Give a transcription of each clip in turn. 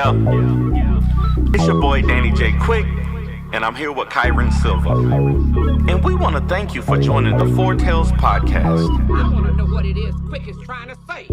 Yeah, it's your boy Danny J. Quick, and I'm here with Kyron Silva. And we want to thank you for joining the Four Tales podcast. I want to know what it is Quick is trying to say.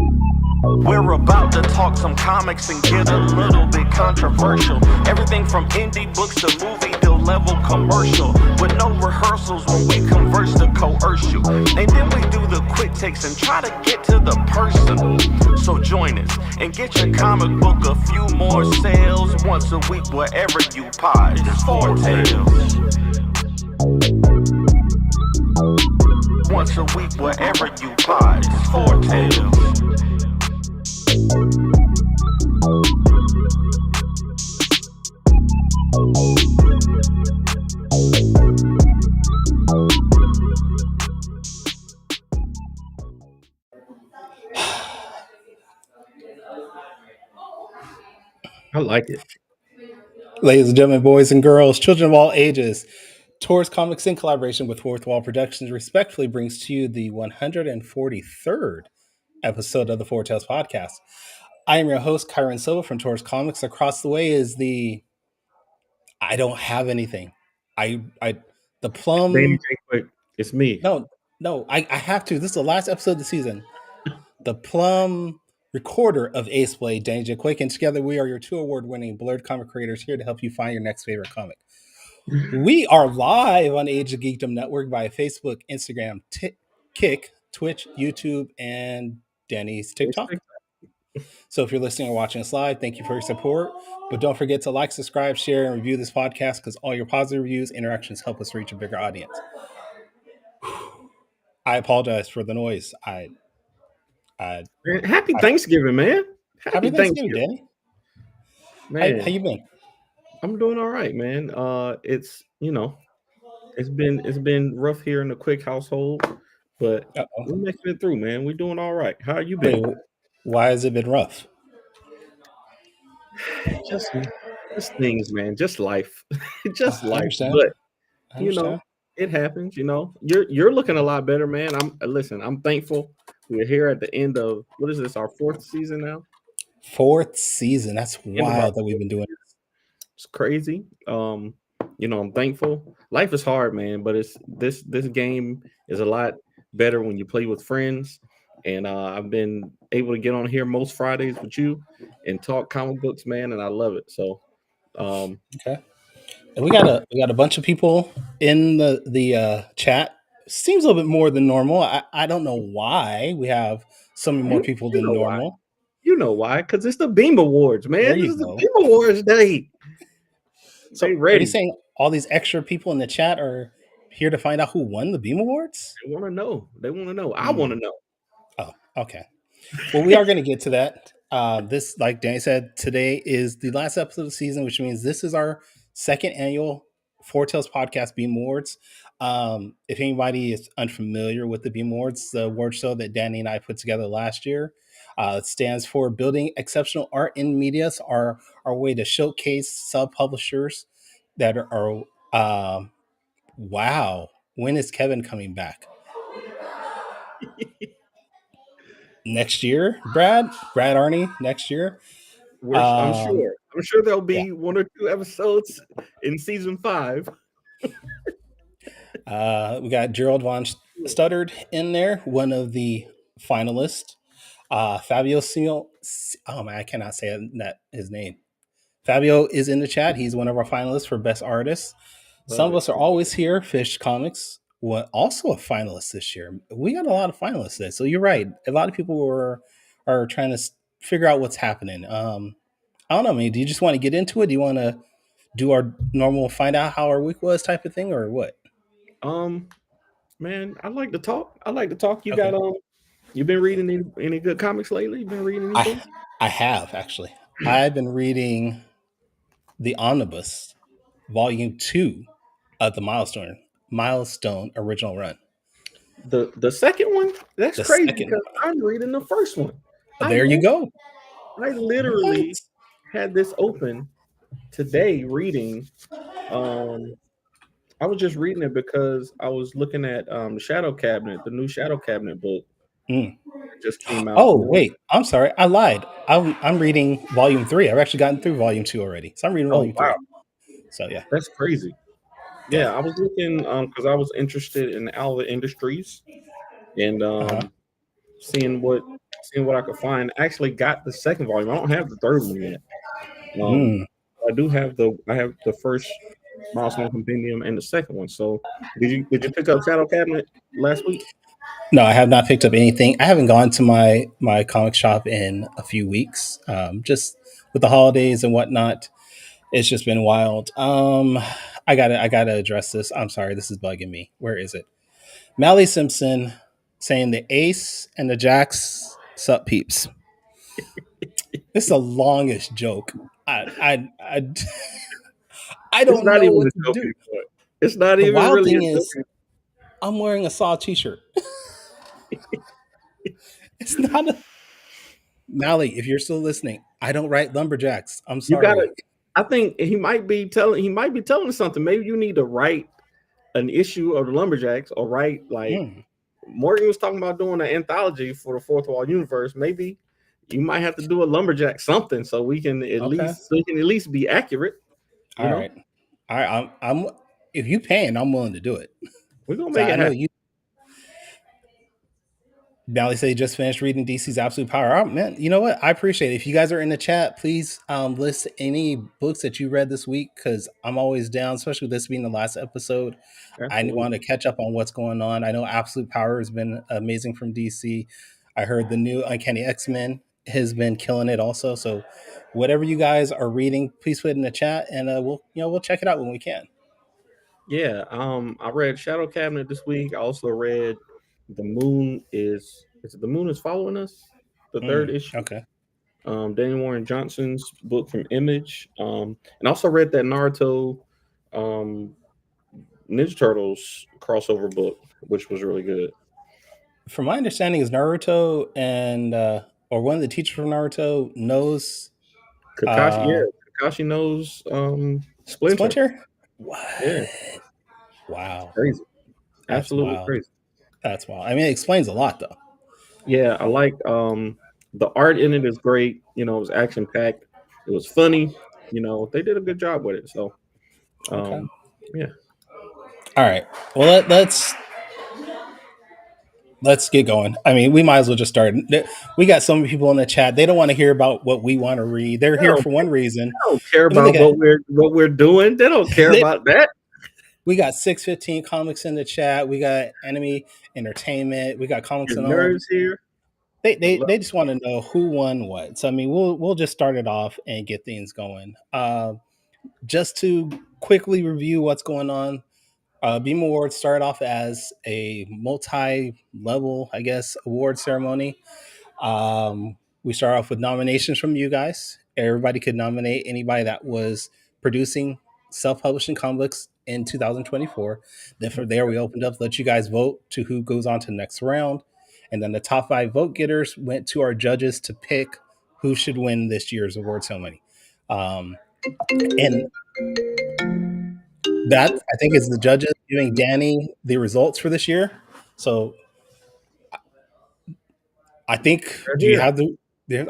We're about to talk some comics and get a little bit controversial. Everything from indie books to movie deal level commercial. With no rehearsals when we converse to coerce you. And then we do the quick takes and try to get to the person. So join us and get your comic book a few more sales once a week wherever you pod. It's Four Tales. Once a week wherever you pod. It's Four Tales. I like it. Ladies and gentlemen, boys and girls, children of all ages, Tours Comics in collaboration with Fourth Wall Productions respectfully brings to you the 143rd episode of the Four Tales podcast. I am your host, Kyron Silva from Tours Comics. Across the way is the I don't have anything. The plum. Danny J. Quick. It's me. No, I have to. This is the last episode of the season. The plum recorder of Ace Blade, Danny J. Quick, and together we are your 2 award-winning blurred comic creators here to help you find your next favorite comic. We are live on Age of Geekdom Network via Facebook, Instagram, Kick, Twitch, YouTube, and Danny's TikTok. So if you're listening or watching us live, thank you for your support. But don't forget to like, subscribe, share, and review this podcast because all your positive reviews, interactions help us reach a bigger audience. I apologize for the noise. Man, happy Thanksgiving, man. Happy Thanksgiving, Danny. Man, how you been? I'm doing all right, man. It's been rough here in the Quick household, but we're making it through, man. We're doing all right. How you been? Wait, why has it been rough? Just things, man. Just life. Just life. Understand. But it happens. You're looking a lot better, man. I'm thankful. We're here at the end of what is this? Our 4th season now. 4th season. That's wild that we've been doing this. It's crazy. I'm thankful. Life is hard, man, but it's this game is a lot better when you play with friends. And I've been able to get on here most Fridays with you and talk comic books, man, and I love it. So okay. And we got a bunch of people in the chat. Seems a little bit more than normal. I don't know why we have so many more people than normal. Why. You know why? Because it's the B.E.A.M Awards, man. This is the B.E.A.M Awards day. So are you saying all these extra people in the chat are here to find out who won the B.E.A.M Awards? They want to know. I want to know. Oh, okay. Well, we are going to get to that. This, like Danny said, today is the last episode of the season, which means this is our 2nd annual Four Tales podcast B.E.A.M Awards. If anybody is unfamiliar with the B.E.A.M Awards, the award show that Danny and I put together last year, it stands for Building Exceptional Art in Media. It's our way to showcase sub-publishers that are wow. When is Kevin coming back? Next year, Brad Arney next year. I'm sure there'll be 1 or 2 episodes in season 5. We got Gerald Von Stuttard in there, one of the finalists. Fabio Seal. Oh man, I cannot say his name. Fabio is in the chat. He's one of our finalists for Best Artist. Some of us are always here. Fish Comics was also a finalist this year. We got a lot of finalists today. So you're right. A lot of people are trying to figure out what's happening. I don't know, man. Do you just want to get into it? Do you want to do our normal find out how our week was type of thing, or what? Man, I like to talk. You got you've been reading any good comics lately? You've been reading anything? I have actually. I've been reading the Omnibus, Volume 2 of the Milestone original run. The second one? That's crazy because I'm reading the first one. There you go. I literally had this open today reading. I was just reading it because I was looking at the Shadow Cabinet, the new Shadow Cabinet book, Mm. It just came out. Oh wait, I'm sorry, I lied. I'm reading volume 3. I've actually gotten through volume 2 already, so I'm reading Oh volume wow, 3. So yeah, that's crazy. yeah. Yeah, I was looking because I was interested in all the industries and Uh-huh. seeing what I could find. I actually got the second volume. I don't have the third one yet. Um, Mm. I have the first milestone compendium and the second one. So did you pick up Shadow Cabinet last week? No, I have not picked up anything. I haven't gone to my comic shop in a few weeks. Just with the holidays and whatnot, it's just been wild. I gotta address this. I'm sorry, this is bugging me. Where is it? Mally Simpson saying the ace and the jacks sup peeps. This is the longest joke. I It's don't not know even a what to joke do. anymore. It's not The even wild really a thing joke. is, I'm wearing a Saw t-shirt. It's not a Mally. If you're still listening, I don't write lumberjacks. I'm You gotta. sorry. I think he might be telling us something. Maybe you need to write an issue of the Lumberjacks or write like Mm, Morgan was talking about doing an anthology for the Fourth Wall universe. Maybe you might have to do a Lumberjack something so we can at okay. least be accurate. You All know, right. All right. I'm if you paying, I'm willing to do it. we're gonna So make I it know happen. you. Bally say just finished reading DC's Absolute Power. Oh, man, you know what? I appreciate it. If you guys are in the chat, please list any books that you read this week because I'm always down, especially with this being the last episode. I Absolutely. want to catch up on what's going on. I know Absolute Power has been amazing from DC. I heard the new Uncanny X-Men has been killing it also. So whatever you guys are reading, please put it in the chat and we'll check it out when we can. Yeah. I read Shadow Cabinet this week. I also read The Moon is Following Us, the third issue. Okay. Daniel Warren Johnson's book from Image. And also read that Naruto um Ninja Turtles crossover book, which was really good. From my understanding, is Naruto and or one of the teachers from Naruto knows Kakashi, uh, yeah, Kakashi knows Splinter. Splinter. What? Yeah, Wow, crazy, that's absolutely wild. crazy. That's wild. I mean, it explains a lot, though. Yeah, I like the art in it is great. It was action packed. It was funny. They did a good job with it. So Okay. um, yeah, All right. Well, let's get going. I mean, we might as well just start. We got so many people in the chat. They don't want to hear about what we want to read. They're they here don't, for one reason. they don't care I mean, about what we're doing. They don't care they, about that. we got 615 comics in the chat. We got Enemy Entertainment. We got Comics Your and All. nerds here. They, I they love they just want to know who won what. So I mean, we'll just start it off and get things going. Just to quickly review what's going on. Beam Awards started off as a multi-level, I guess, award ceremony. We start off with nominations from you guys. Everybody could nominate anybody that was producing self-publishing comics in 2024. Then from there, we opened up, let you guys vote to who goes on to the next round. And then the top 5 vote getters went to our judges to pick who should win this year's award ceremony. And that, I think, is the judges giving Danny the results for this year. So I think, They're do you here. have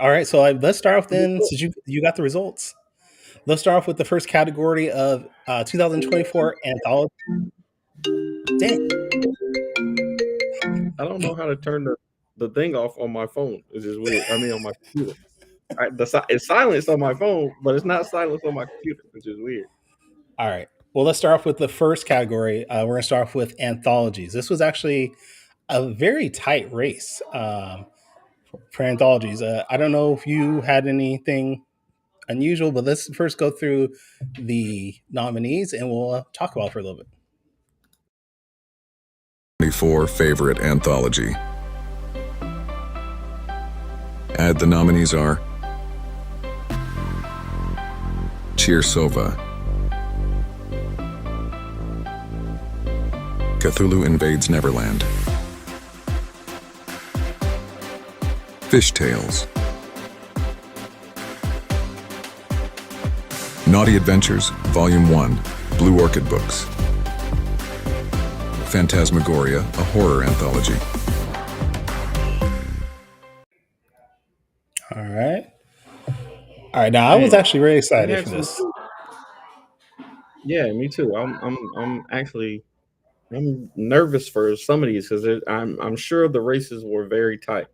all right, so let's start off then, since you got the results. Let's start off with the first category of 2024 anthology. Dang. I don't know how to turn the thing off on my phone. It's just weird. I mean, on my computer. It's silenced on my phone, but it's not silenced on my computer, which is weird. All right. Well, let's start off with the first category. We're going to start off with anthologies. This was actually a very tight race for anthologies. I don't know if you had anything unusual, but let's first go through the nominees and we'll talk about it for a little bit. 24 favorite anthology. The nominees are Cheersova, Cthulhu Invades Neverland, Fish Tales, Naughty Adventures, Volume 1, Blue Orchid Books, Phantasmagoria, a horror anthology, right. All right. Now I was Man, actually really we excited had for some this. good. Yeah, me too. I'm actually I'm nervous for some of these because I'm sure the races were very tight.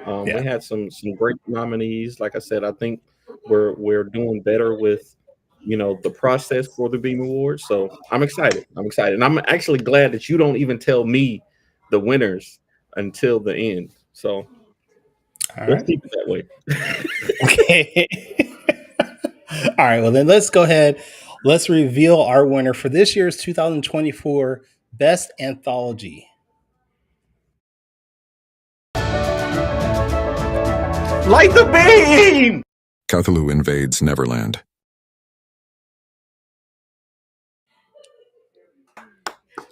We Yeah. had some great nominees. Like I said, I think we're doing better with the process for the Beam Awards. So I'm excited. I'm excited, and I'm actually glad that you don't even tell me the winners until the end. So All let's right. keep it that way. Okay. All right. Well, then let's go ahead. Let's reveal our winner for this year's 2024 Best Anthology. Light the beam. Cthulhu invades Neverland.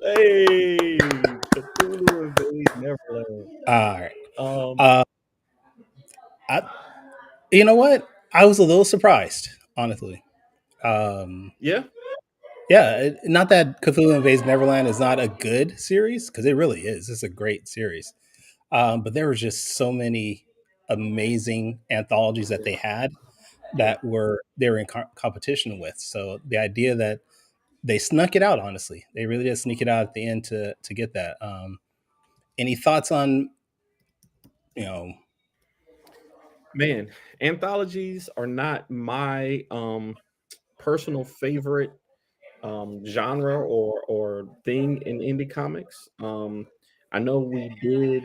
Hey, Cthulhu invades Neverland. All right. Um, Uh, I, you know what? I was a little surprised, honestly. Um, yeah, yeah, not that Cthulhu Invades Neverland is not a good series, because it really is. It's a great series. But there was just so many amazing anthologies that they had that they were in competition with. So the idea that they snuck it out, honestly, they really did sneak it out at the end to get that. Any thoughts on you know? man, anthologies are not my personal favorite genre or thing in indie comics. I know we did.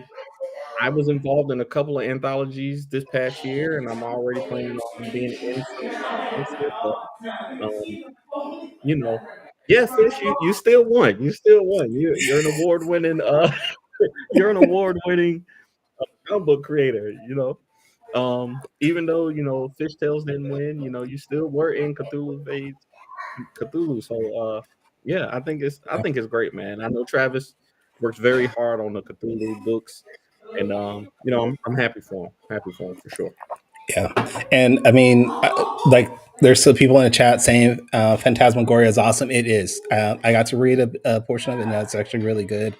I was involved in a couple of anthologies this past year, and I'm already planning on being in some this year. But um, you know, yeah, Fish, you still won. You still won. You're an award winning you're an award winning comic book creator. Even though Fishtails didn't win, you still were in Cthulhu. So yeah, I think it's great, man. I know Travis works very hard on the Cthulhu books, and I'm happy for him. Happy for him for sure. Yeah, and I mean, like, there's some people in the chat saying Phantasmagoria is awesome. It is. I got to read a portion of it, and that's actually really good.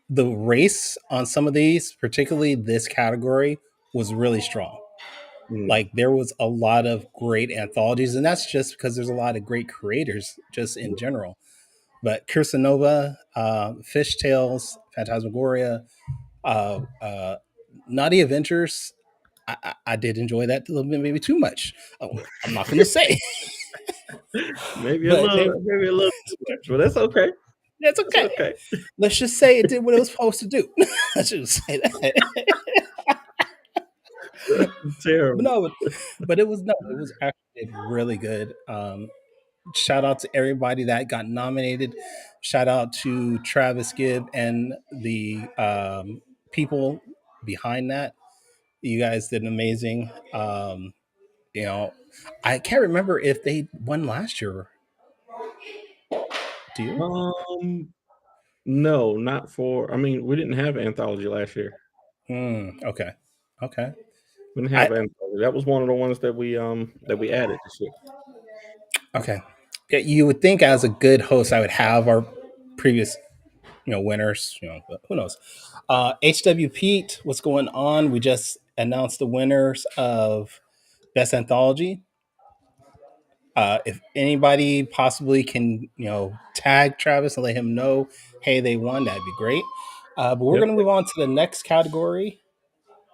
The race on some of these, particularly this category, was really strong. Mm, Like, there was a lot of great anthologies, and that's just because there's a lot of great creators just in yeah. general. But Kirsanova, Fishtails, Phantasmagoria, uh, Naughty Adventures. I did enjoy that a little bit, maybe too much. I'm not going to say, maybe a but little too much, but that's okay. that's That's okay. okay. Let's just say it did what it was supposed to do. Let's just say that. But Terrible. no, but it was no, it was actually really good. Shout out to everybody that got nominated. Shout out to Travis Gibb and the people behind that. You guys did amazing. You know, I can't remember if they won last year. Do you? No, not for. I mean, we didn't have anthology last year. Okay. Okay. We didn't I have anthology. That was one of the ones that we added this year. okay. Yeah, you would think as a good host, I would have our previous, winners. But who knows? HW Pete, what's going on? We just announced the winners of Best Anthology. If anybody possibly can, tag Travis and let him know, hey, they won, that'd be great. But we're Yep. going to move on to the next category,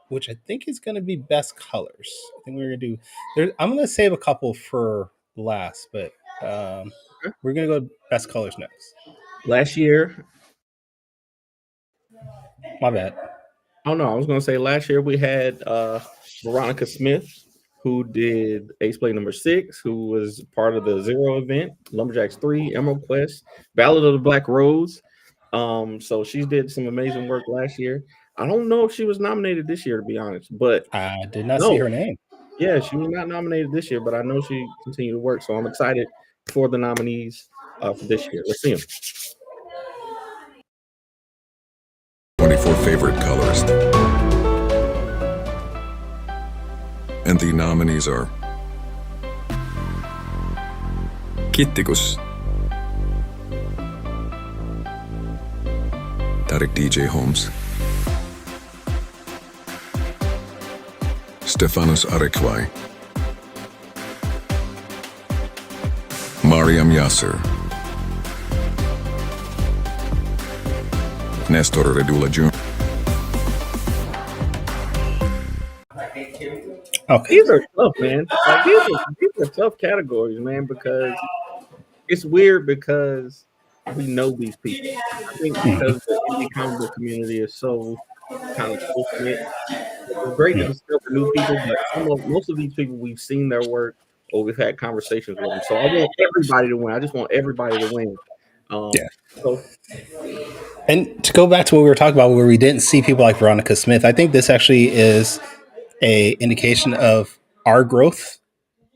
which I think is going to be best colors. I think we're going to do. I'm going to save a couple for last, but we're going to go best colors next. Last year, My bad. oh no, I was gonna say last year we had Veronica Smith, who did Ace Play number 6, who was part of the Zero event, Lumberjacks 3, Emerald Quest, Ballad of the Black Rose. So she did some amazing work last year. I don't know if she was nominated this year, to be honest, but I did not see no, her name. yeah, she was not nominated this year, but I know she continued to work. So I'm excited for the nominees for this year. Let's see them. 24 favorite colorist. And the nominees are Kittikus, Tarek DJ Holmes, Stefanos Arequai, Mariam Yasser, Nestor Redula Jr. Okay. These are tough, man. Like these are tough categories, man, because it's weird because we know these people. I think because the indie comic book community is so kind of close knit, it's great to Yeah. discover new people, but most of these people we've seen their work or we've had conversations with them. So I want everybody to win. I just want everybody to win. Yeah. So And to go back to what we were talking about, where we didn't see people like Veronica Smith, I think this actually is a indication of our growth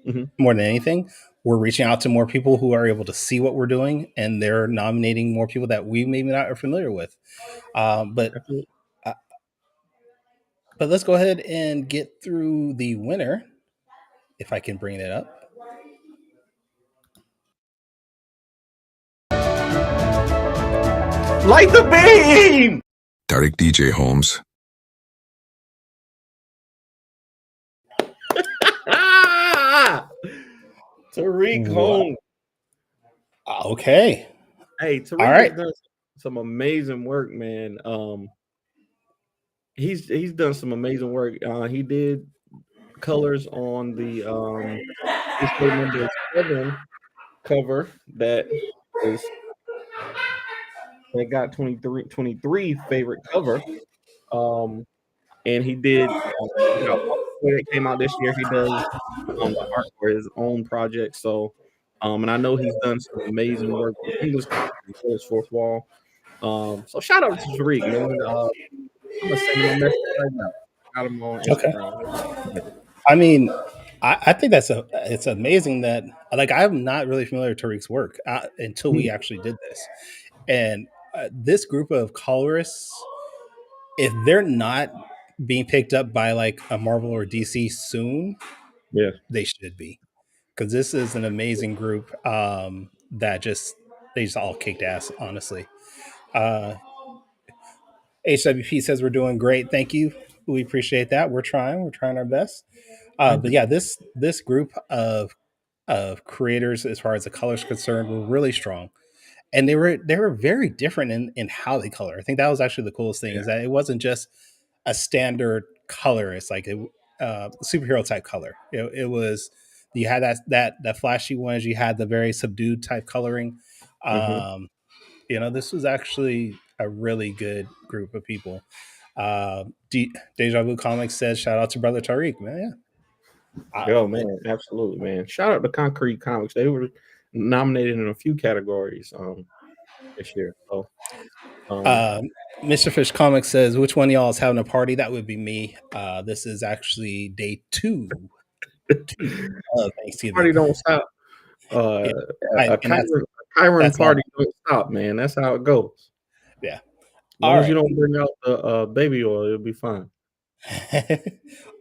mhm, more than anything. We're reaching out to more people who are able to see what we're doing, and they're nominating more people that we maybe not are familiar with. Um, but absolutely. uh, but let's go ahead and get through the winner, if I can bring it up. Light the beam. Tariq DJ Holmes, Ah! Tariq What? Holmes. Okay. Hey, All Tariq has right. done some amazing work, man. He's done some amazing work. He did colors on the issue number 7 cover is that got 23 favorite cover. Um, and he did he got one that came out this year. He does the art for his own project. So and I know he's done some amazing work with English and Phillips Fourth Wall. So shout out to Tariq, man. I'm gonna send him a message right now. Got him on Okay. Instagram. I mean, I think it's amazing that like I'm not really familiar with Tariq's work until we actually did this, and this group of colorists, if they're not being picked up by like a Marvel or DC soon, Yeah. they should be, because this is an amazing group that just they just all kicked ass, honestly. Uh, HWP says we're doing great. Thank you. We appreciate that. We're trying. We're trying our best. Thank But you. yeah, this group of creators, as far as the colors concerned, were really strong, and they were very different in how they color. I think that was actually the coolest thing, Yeah. is that it wasn't just a standard color. It's like a superhero type color. It was, you had that flashy ones. You had the very subdued type coloring. Hmm. This was actually a really good group of people. Deja Vu Comics says, "Shout out to brother Tariq, man." Yeah, Yo, man, absolutely, man. Shout out to Concrete Comics. They were nominated in a few categories this year. So um uh, Mr. Fish Comics says, "Which one of y'all is having a party?" That would be me. This is actually day two of Thanksgiving. party don't stop. Yeah, A and Kyron that's all. party don't stop, man. That's how it goes. Yeah. As All long as you right. don't bring out the baby oil, it'll be fine.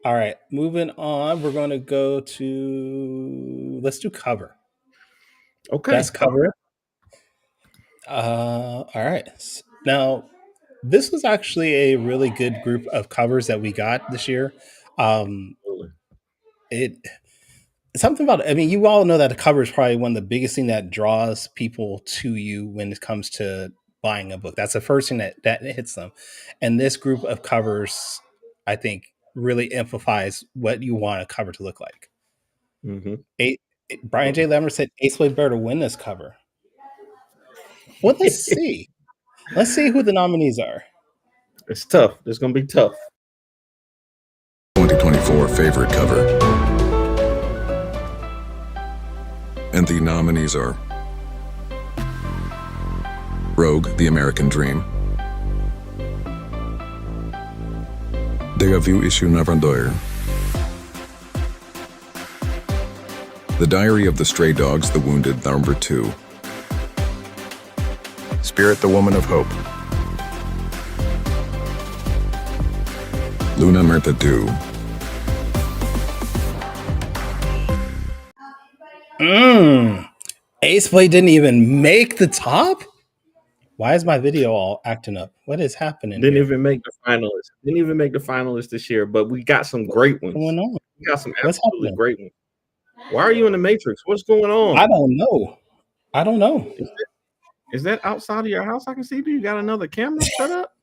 All right. Moving on, we're going to go to, let's do cover. Okay. Best cover. All right. Now, this was actually a really good group of covers that we got this year. Um, Absolutely. it Something about it. I mean, you all know that the cover is probably one of the biggest thing that draws people to you when it comes to buying a book. That's the first thing that hits them. And this group of covers, I think, really amplifies what you want a cover to look like. Hmm. A, Brian J. Lemmer said Ace played better to win this cover. Well, let's see. Let's see who the nominees are. It's tough. It's gonna be tough. 2024 favorite cover. And the nominees are Rogue, The American Dream, Déjà Vu issue Navandoir, The Diary of the Stray Dogs, The Wounded, number 2, Spirit, the Woman of Hope, Luna Merta 2, Ace Play didn't even make the top? Why is my video all acting up? What is happening Didn't here? even make the finalists. Didn't even make the finalists this year, but we got some great What's ones. going on? We got some What's absolutely happening? great ones. Why are you in the Matrix? What's going I on? don't know. I don't know. Is that outside of your house? I can see. Do you got another camera set up?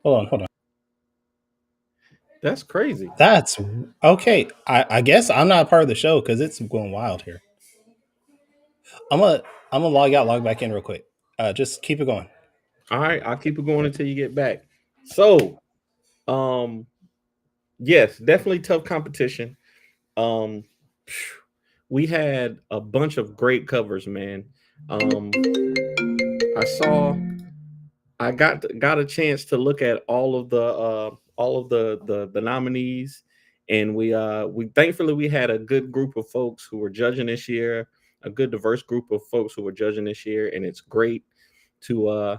Hold on, hold on. That's crazy. That's okay. I guess I'm not part of the show because it's going wild here. I'm gonna I'm gonna log out, log back in real quick. Just keep it going. All right, I'll keep it going until you get back. So, um, yes, definitely tough competition. Um, we had a bunch of great covers, man. I saw I got a chance to look at all of the nominees, and we thankfully we had a good group of folks who were judging this year, a good diverse group of folks who were judging this year, and it's great to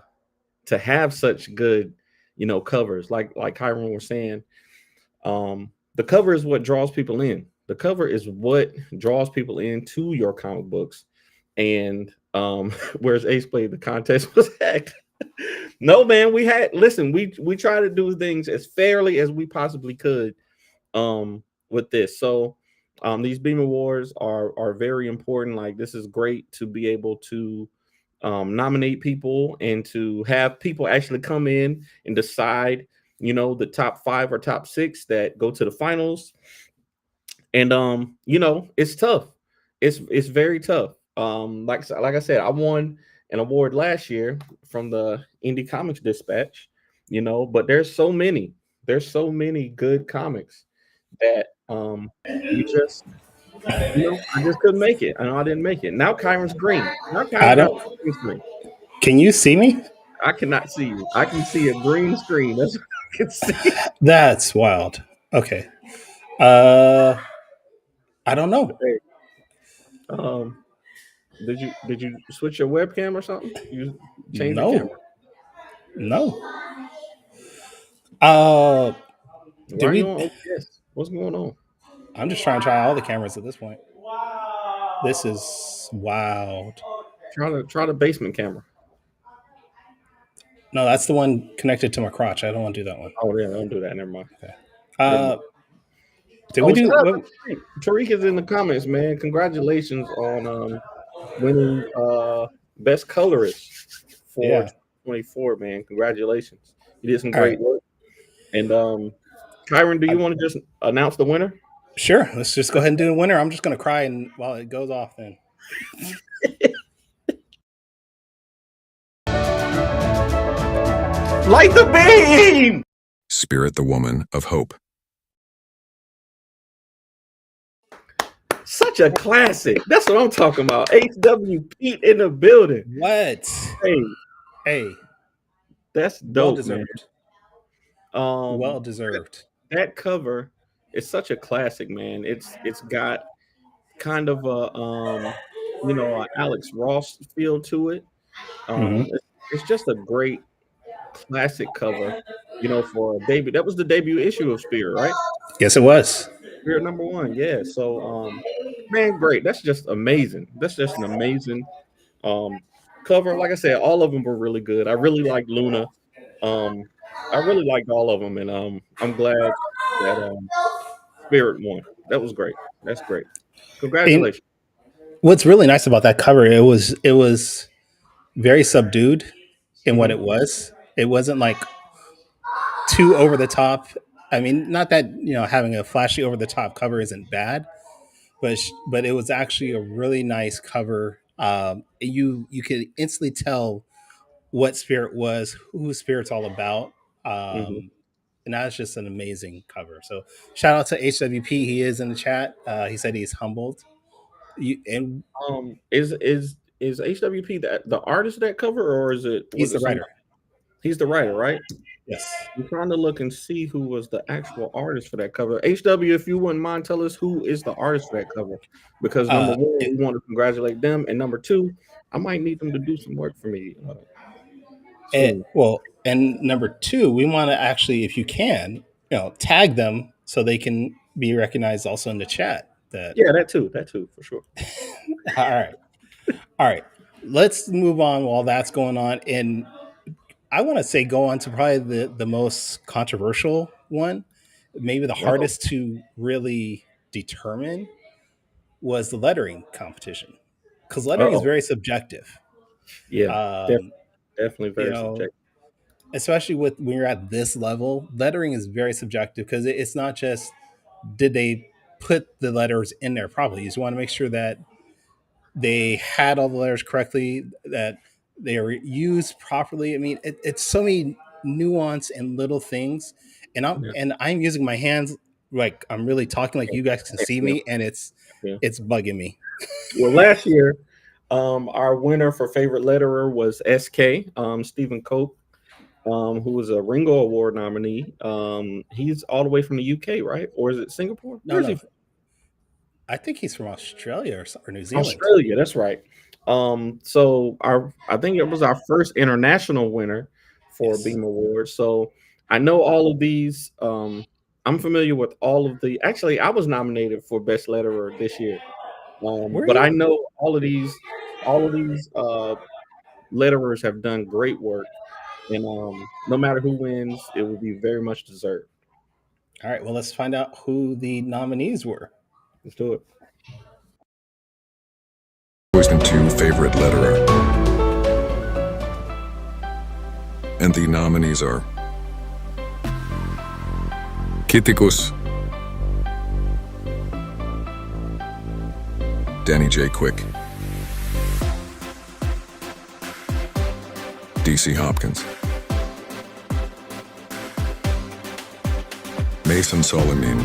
to have such good, covers like Kyron was saying. The cover is what draws people in. The cover is what draws people into your comic books. And whereas Ace played, the contest was hacked. No, man, we try to do things as fairly as we possibly could with this. So these Beam Awards are very important. Like, this is great to be able to nominate people and to have people actually come in and decide, the top 5 or top 6 that go to the finals. And it's tough. It's very tough. Like I said, I won an award last year from the Indie Comics Dispatch, but there's so many good comics that we just I just couldn't make it. I know I didn't make it. Now Kyron's green. Now I Kyron's got don't. a green screen. Can you see me? I cannot see you. I can see a green screen. That's what I can see. That's wild. Okay. Uh, I don't know. Hey, um, did you switch your webcam or something? You change your camera. No, no. Uh, Why did are you we? on OBS? What's going on? I'm just trying to try all the cameras at this point. This is wild. Try the basement camera. No, that's the one connected to my crotch. I don't want to do that one. Oh yeah, don't do that. Never mind. Okay. Never mind. Uh, did we Oh, shout do out what? to Tariq. Tariq is in the comments, man. Congratulations on winning best colorist for Yeah. 2024, man. Congratulations. You did some All right. great work. And Kyron, do you I, want to just announce the winner? sure. Let's just go ahead and do the winner. I'm just gonna cry and while it goes off. Then Light the beam! Spirit the Woman of Hope. Such a classic. That's what I'm talking about. HW Pete in the building. what? Hey, Hey, that's well dope, man. deserved. Um, Well deserved. that cover is such a classic, man. It's got kind of a Alex Ross feel to it. Hmm. It's just a great classic cover, for a debut. That was the debut issue of Spirit, right? Yes, it was. Spirit #1, yeah. So man, great. That's just amazing. That's just an amazing um cover. Like I said, all of them were really good. I really liked Luna. Um, I really liked all of them, and I'm glad that Spirit won. That was great. That's great. And Congratulations. what's really nice about that cover, it was very subdued in what Hmm. it was. It wasn't like too over the top. I mean, not that having a flashy over the top cover isn't bad, but it was actually a really nice cover. You could instantly tell what Spirit was, who Spirit's all about. Hmm. And that's just an amazing cover. So shout out to HWP. He is in the chat. He said he's humbled. And Is HWP the artist of that cover, or he's was the it writer. somebody? He's the writer, right? Yes. I'm trying to look and see who was the actual artist for that cover. HW, if you wouldn't mind, tell us who is the artist for that cover. Because number Uh, one, it, we want to congratulate them, and number two, I might need them to do some work for me soon. and number two, we want to actually, if you can, tag them so they can be recognized also in the chat. That Yeah, that too, for sure. all right, all right. Let's move on while that's going on. And I want to say go on to probably the most controversial one, maybe the Oh, hardest to really determine was the lettering competition, because lettering is oh, very subjective. yeah, def- Um, definitely you very know, subjective. especially with when you're at this level, lettering is very subjective because it's not just did they put the letters in there properly. You just want to make sure that they had all the letters correctly, that they are used properly. I mean, it's so many nuance and little things, and I'm Yeah, and I'm using my hands like I'm really talking like you guys can see yeah, me, and yeah. it's bugging me. Well, last year, our winner for favorite letterer was SK, Stephen Cope, who was a Ringo Award nominee. He's all the way from the UK, right? Or is it Singapore? No, Where's he no, from? I think he's from Australia or New Zealand. Australia, that's right. So I think it was our first international winner for Yes. Beam Awards. So I know all of these. I'm familiar with all of the. Actually, I was nominated for Best Letterer this year. Where are But I you? know all of these letterers have done great work, and no matter who wins, it will be very much deserved. All right. Well, let's find out who the nominees were. Let's do it. Poison 2 favorite letterer. And the nominees are Kittikus, Danny J. Quick, DC Hopkins, Mason Solimin,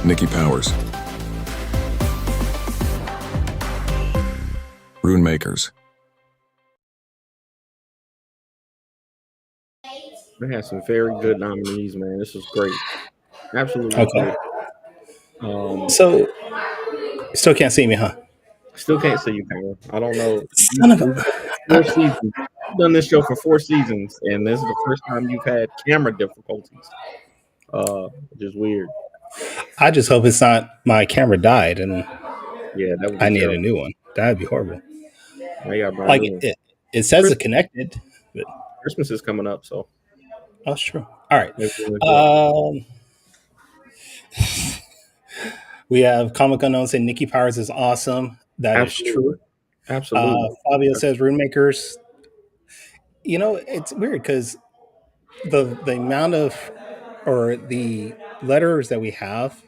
Nikki Powers, Rune Makers. They had some very good nominees, man. This was great, absolutely Okay. great. Um, So still can't see me, huh? Still can't see you, Kyle. I don't know. Son of We've a. done 4 seasons. You've done this show for 4 seasons, and this is the first time you've had camera difficulties. Which is weird. I just hope it's not my camera died and Yeah, that would I be need a terrible. new one. That'd be horrible. Now you got to buy a Like new one. it says Chris, it connected, but Christmas is coming up, so that's true. All right. maybe we'll look it up. Um, we have Comic Unknown saying Nikki Powers is awesome. That is Absolutely, true. absolutely. Fabio says Rune Makers. You know, it's weird because the amount of or the letters that we have,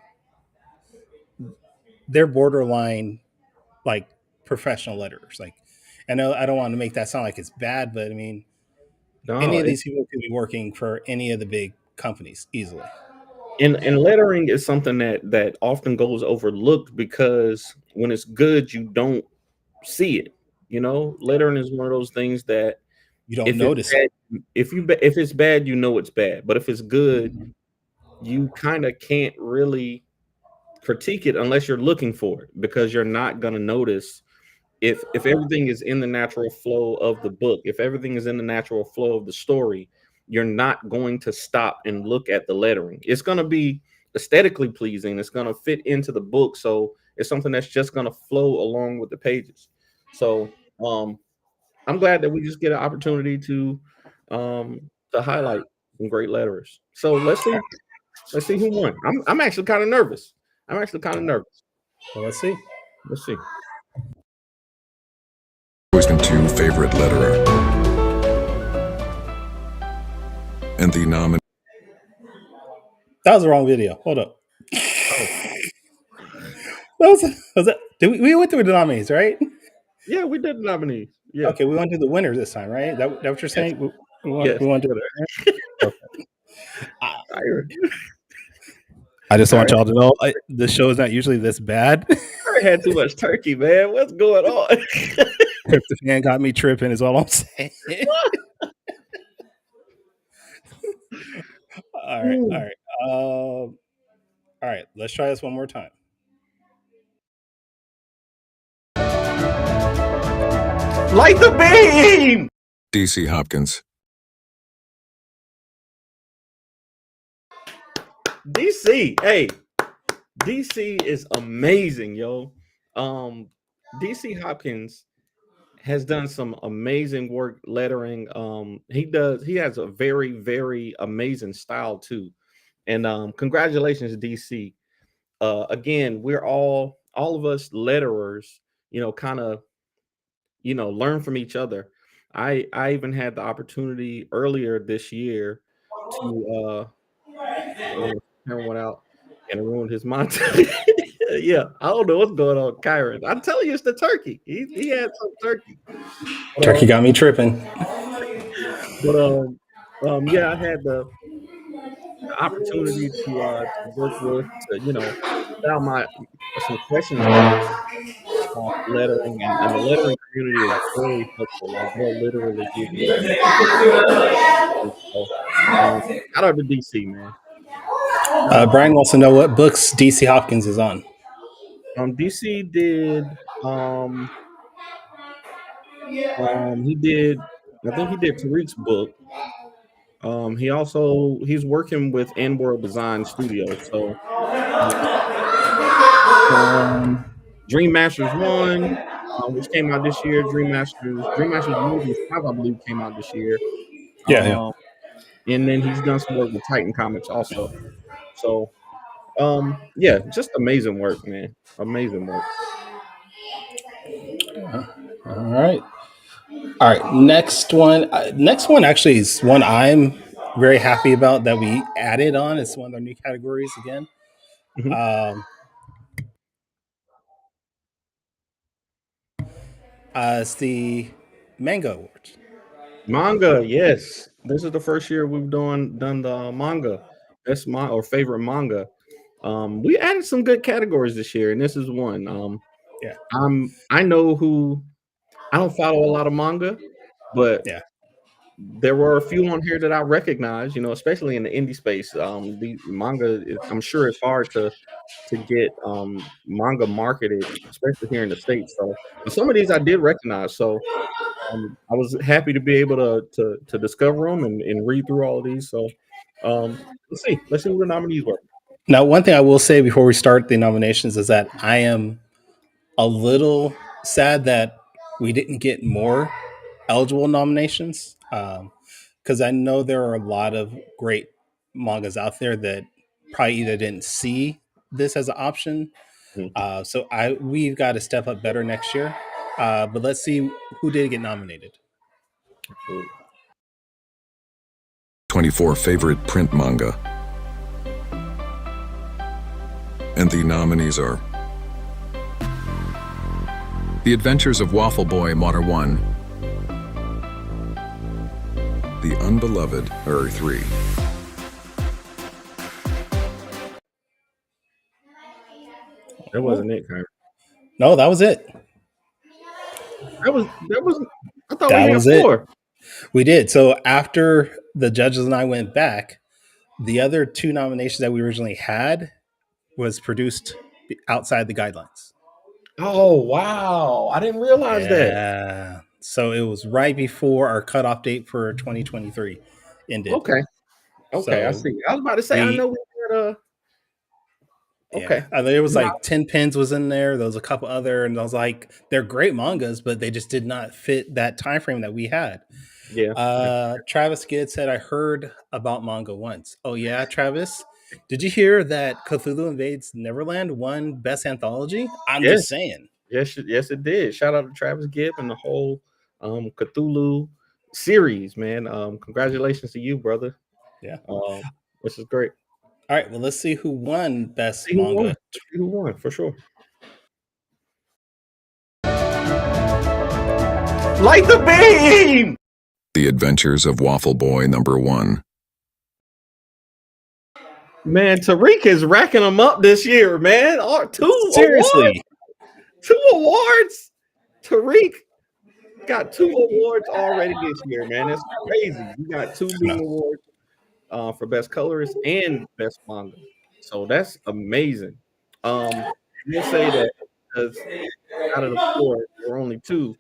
they're borderline like professional letters. Like, I know I don't want to make that sound like it's bad, but I mean, No, any of these people could be working for any of the big companies easily. and lettering is something that often goes overlooked because when it's good, you don't see it. Lettering is one of those things that You don't if it's notice it. bad, if it's bad, you know it's bad. But if it's good, you kind of can't really critique it unless you're looking for it because you're not gonna notice if everything is in the natural flow of the book, if everything is in the natural flow of the story, you're not going to stop and look at the lettering. It's going to be aesthetically pleasing. It's going to fit into the book. So it's something that's just going to flow along with the pages. So I'm glad that we just get an opportunity to highlight some great letterers. So let's see who won. I'm actually kind of nervous. I'm actually kind of nervous. Well, let's see. Let's see. Poison 2 favorite letterer. And the nominees. That was the wrong video. Hold up. Oh, Was that? We went through the nominees, right? yeah, we did the nominees. Yeah. Okay, we went to the winners this time, right? That what you're Yes. saying? We Yes. want to do it. Okay. I, I just I want already y'all to know this show is not usually this bad. had too much turkey, man. What's going on? Tryptophan got me tripping, is all I'm saying. All right, all right, all right. Let's try this one more time. Light the beam! DC Hopkins, DC. Hey, DC is amazing, yo. DC Hopkins has done some amazing work lettering. He has a very, very amazing style too. And congratulations, DC. Again, we're all of us letterers, kind of, learn from each other. I even had the opportunity earlier this year to camera went out and it ruined his mind. Yeah, I don't know what's going on, Kyron. I'm telling you, it's the turkey. He had some turkey. But Turkey got me tripping. yeah, I had the opportunity to work with style my some questions out lettering, and the lettering community is very helpful. Like they'll literally give you so, um, shout out to DC, man. Shout out Brian wants to know what books DC Hopkins is on. DC did he did I think he did Tariq's book. He's working with N World Design Studio. So um, Dream Masters one, which came out this year. Dream Masters movie 5, I believe, came out this year. Yeah, yeah. Um, and then he's done some work with Titan Comics also. So yeah, just amazing work, man. Amazing work. All right. All right. Next one. Next one actually is one I'm very happy about that we added on. It's one of our new categories again. Mhm. Um, it's the Manga Awards. Manga, yes. This is the first year we've done the manga. That's my or favorite manga. We added some good categories this year, and this is one. Yeah. I know who I don't follow a lot of manga, but Yeah. there were a few on here that I recognize, especially in the indie space. The manga, I'm sure it's hard to get manga marketed, especially here in the States. So, but some of these I did recognize. So, I was happy to be able to discover them and read through all of these. So, let's see who the nominees were. Now, one thing I will say before we start the nominations is that I am a little sad that we didn't get more eligible nominations because I know there are a lot of great mangas out there that probably either didn't see this as an option. Mhm. So we've got to step up better next year. But let's see who did get nominated. Absolutely. 24 favorite print manga. And the nominees are The Adventures of Waffle Boy Water 1, The Unbeloved 3, That wasn't it, Kyrie. No, that was it. That was. I thought we That had was it. 4. We did. So after the judges and I went back, the other two nominations that we originally had was produced outside the guidelines. Oh wow! I didn't realize that. Yeah. So it was right before our cutoff date for 2023 ended. Okay, okay, I So see. I was about to say I we, know we had yeah, okay. there was like 10 Pins was in there. There was a couple other, and I was like, they're great mangas, but they just did not fit that time frame that we had. Yeah. Travis Gidd said, I heard about manga once. Oh, yeah, Travis. Did you hear that Cthulhu Invades Neverland won Best Anthology? I'm Yes. just saying. Yes, it did. Shout out to Travis Gibb and the whole Cthulhu series, man. Congratulations to you, brother. Yeah. This is great. All right. Well, let's see who won Best See who won. Manga. See who won for sure. Light the beam. The Adventures of Waffle Boy number 1. Man, Tariq is racking them up this year, man. Seriously. Two awards. Tariq got 2 awards already this year, man. That's crazy. You got 2 No. Beam awards for best colorist and best manga. So that's amazing. We'll say that because out of the 4, there were only 2,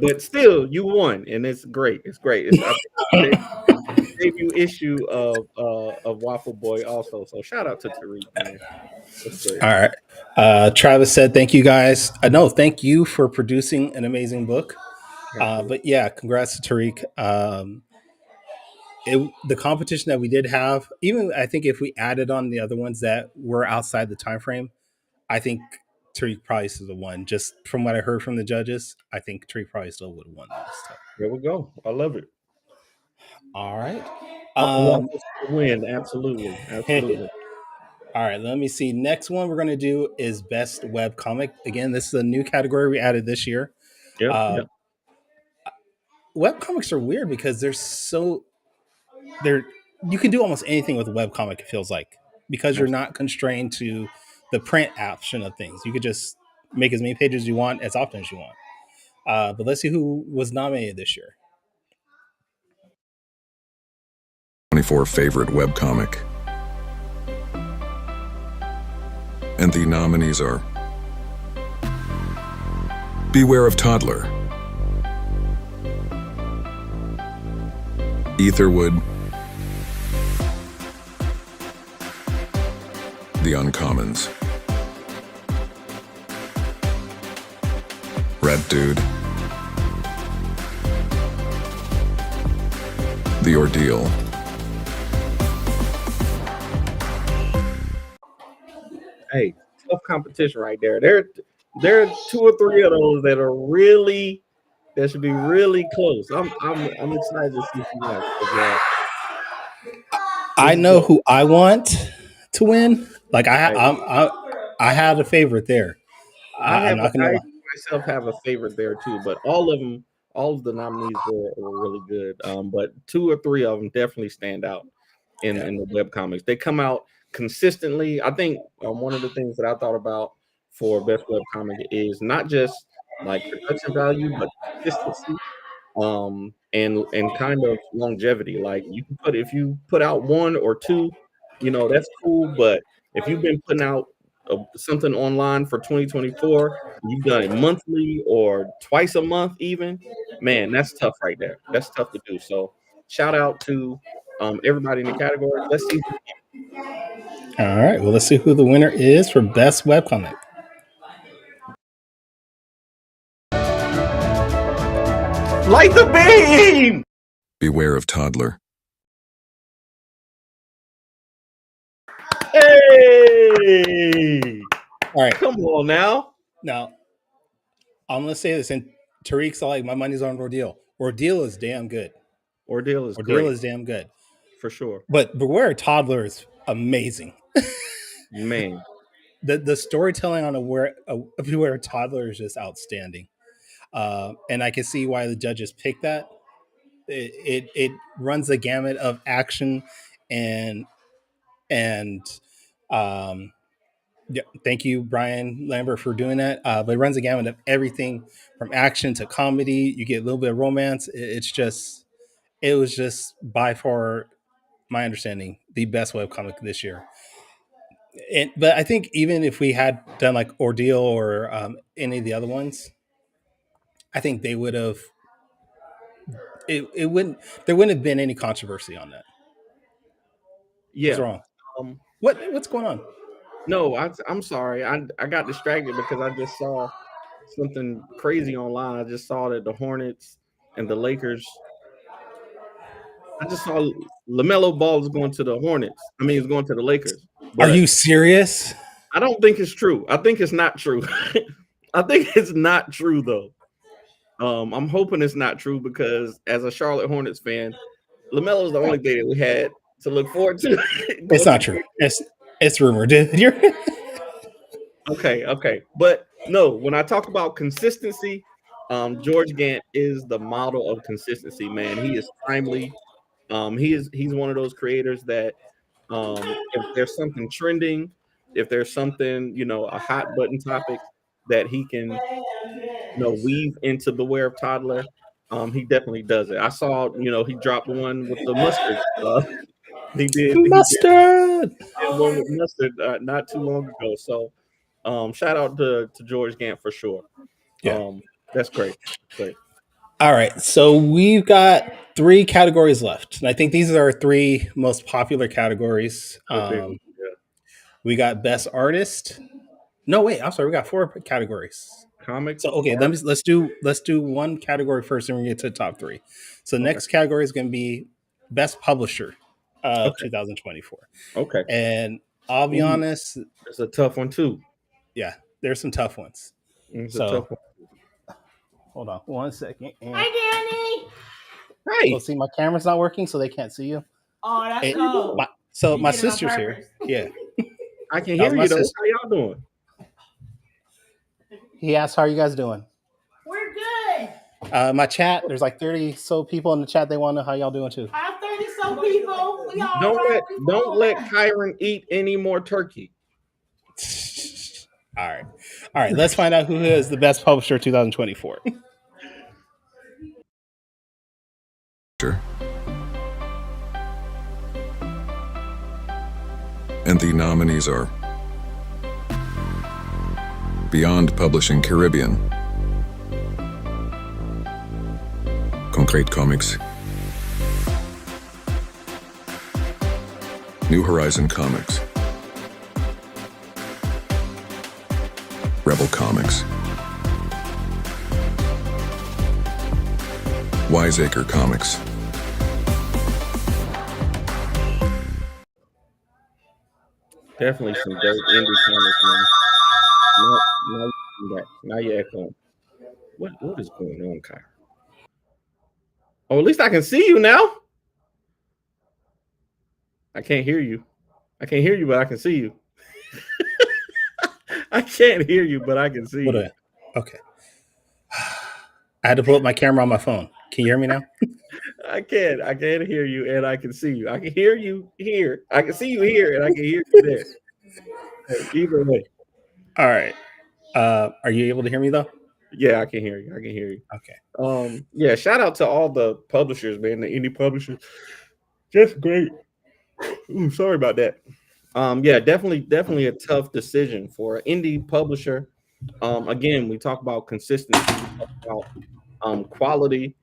but still, you won, and it's great. It's great. It's I think the debut issue of Waffle Boy also. So shout out to Tariq, man. That's great. All right. Travis said, thank you guys. No, thank you for producing an amazing book. Absolutely. But yeah, congrats to Tariq. The competition that we did have, even I think if we added on the other ones that were outside the time frame, I think Tariq probably still won. Just from what I heard from the judges, I think Tariq probably still would have won those. There we go. I love it. All right. I want Um, this to win. Absolutely. Absolutely. all right. Let me see. Next one we're going to do is best web comic. Again, this is a new category we added this year. Yep. Uh, Yep. web comics are weird because they're you can do almost anything with a web comic. It feels like because you're not constrained to the print option of things. You could just make as many pages as you want as often as you want. But let's see who was nominated this year. 24 favorite webcomic. And the nominees are Beware of Toddler, Etherwood, The Uncommons, Red Dude, The Ordeal, Hey, tough competition right there. There are two or three of those that are really that should be really close. I'm excited to see who wins because this I is know good. who I want to win. Like Hey, I had a favorite there. I'm not gonna I lie. myself have a favorite there too, but all of them, all of the nominees were really good. But two or three of them definitely stand out Yeah. in the web comics. They come out consistently. I think one of the things that I thought about for best web comic is not just like production value, but consistency and kind of longevity. Like you can put if you put out one or two, that's cool. But if you've been putting out something online for 2024, you've done it monthly or twice a month, even, man, that's tough right there. That's tough to do. So shout out to everybody in the category. Let's see. All right. Well, let's see who the winner is for best webcomic. Light the beam. Beware of Toddler, Hey, All right. come on now. Now I'm gonna say this, and Tariq's like, my money's on Ordeal. Ordeal is damn good. Ordeal is Ordeal great is damn good. for sure, But Beware Toddler is amazing. man. The storytelling on Beware Toddler is just outstanding. And I can see why the judges picked that. It runs the gamut of action and and um, yeah, thank you, Brian Lambert, for doing that. But it runs the gamut of everything from action to comedy. You get a little bit of romance. It was just by far my understanding the best web comic this year. But I think even if we had done like Ordeal or any of the other ones, I think they would have. It wouldn't. There wouldn't have been any controversy on that. What's Yeah. wrong? Um, What's going on? no, I'm sorry. I got distracted because I just saw something crazy online. I just saw that the Hornets and the Lakers. I just saw Lamelo Ball is going to the Hornets. I mean, he's going to the Lakers, Are but you serious? I don't think it's true. I think it's not true. I think it's not true though. I'm hoping it's not true because as a Charlotte Hornets fan, Lamelo is the only thing that we had to look forward to It's going to not the true. Lakers. It's rumored. You're Okay, okay. But no, when I talk about consistency, George Gant is the model of consistency, man. He is timely. He's one of those creators that if there's something trending, if there's something, a hot button topic that he can, weave into Beware of Toddler, he definitely does it. I saw, he dropped one with the mustard. He did mustard. one with mustard not too long ago. So shout out to George Gant for sure. Yeah. That's great. Great. All right. So we've got three categories left, and I think these are our three most popular categories. The big one. Yeah. We got best artist. No, wait. I'm sorry. We got four categories. Comics. So okay, Art. let's do one category first, and we're gonna get to the top three. So the Okay. next category is gonna be best publisher of Okay. 2024, Okay. and I'll be Ooh, honest, it's a tough one too. yeah, there's some tough ones. It's a So tough one. hold on one second. Oh, Hey, see, my camera's not working, so they can't see you. Oh, that's how you cold. doing? My Did it on sister's here. purpose. Yeah, I can that was hear my you though. sister. How y'all doing? He asked, "How are you guys doing?" We're good. My chat, there's like 30 so people in the chat. They want to know how y'all doing too. Our 30 some people. We all Don't right. let We don't all let right. Kyron eat any more turkey. All right, all right. Let's find out who is the best publisher 2024. And the nominees are Beyond Publishing Caribbean, Concrete Comics, New Horizon Comics, Rebel Comics, Wiseacre Comics, Definitely some great indie comics, man. Now you're echoing. What is going on, Kyron? Oh, at least I can see you now. I can't hear you. I can't hear you, but I can see you. I can't hear you, but I can see What you. a okay. I had to pull up my camera on my phone. Can you hear me now? I can. I can hear you, and I can see you. I can hear you here. I can see you here, and I can hear you there. Either way, All right. Are you able to hear me though? yeah, I can hear you. I can hear you. Okay. Yeah. Shout out to all the publishers, man. The indie publishers, just great. Ooh, sorry about that. Yeah, definitely a tough decision for an indie publisher. Again, we talk about consistency, we talk about quality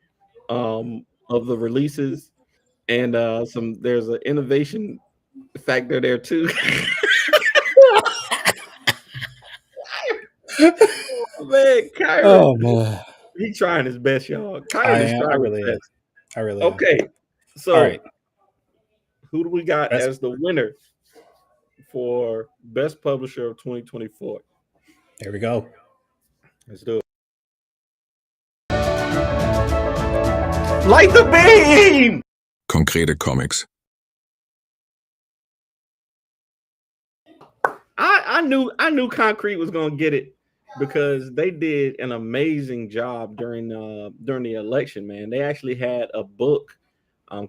of the releases, and some there's an innovation factor there too. Oh, man, Kyron, Oh man, he's trying his best, y'all. Kyron is I trying his really am. best. I really am. Okay, All right. so who do we got Best. as the winner for best publisher of 2024? There we go. Let's do it. Light the beam. Concrete Comics, I knew Concrete was gonna get it because they did an amazing job during the election. Man, they actually had a book